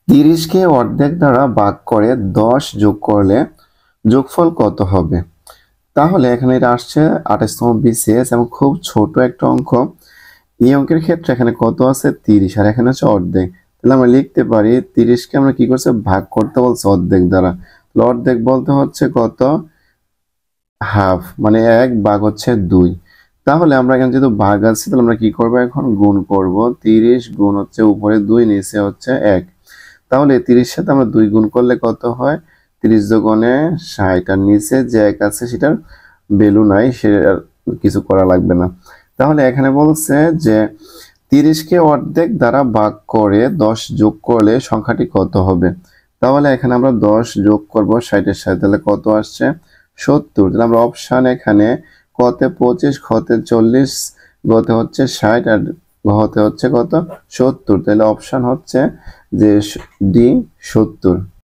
30কে অর্ধেক দ্বারা ভাগ করে 10 যোগ করলে যোগফল কত হবে? তাহলে এখানে এটা আসছে 28তম বিসিএস এবং খুব ছোট একটা অঙ্ক। এই অঙ্কের ক্ষেত্রে এখানে কত আছে 30 আর এখানে হচ্ছে অর্ধেক। তাহলে আমরা লিখতে পারি 30কে আমরা কি করছে ভাগ করতে বলছে অর্ধেক দ্বারা। তাহলে অর্ধেক বলতে হচ্ছে কত হাফ, মানে 1 ভাগ হচ্ছে 2। তাহলে আমরা এখানে যেহেতু ভাগ আছে তাহলে আমরা কি করব এখন গুণ করব। 30 গুণ হচ্ছে উপরে 2 নিচে হচ্ছে 1। তাহলে 30 সাথে আমরা 2 গুণ করলে কত হয় 30 দুগুণে 60 আর নিচে যে 1 আছে সেটার ভ্যালু নাই, সে কিছু করা লাগবে না। তাহলে এখানে বলছে যে 30কে অর্ধেক দ্বারা ভাগ করে 10 যোগ করলে সংখ্যাটি কত হবে? তাহলে এখানে আমরা 10 যোগ করব 60 এর সাথে, তাহলে কত আসছে 70। তাহলে আমরা অপশন এখানে কতে 25, খতে 40, গতে হচ্ছে 60 আর ঘতে হচ্ছে কত 70। তাহলে অপশন হচ্ছে যে ডি 70।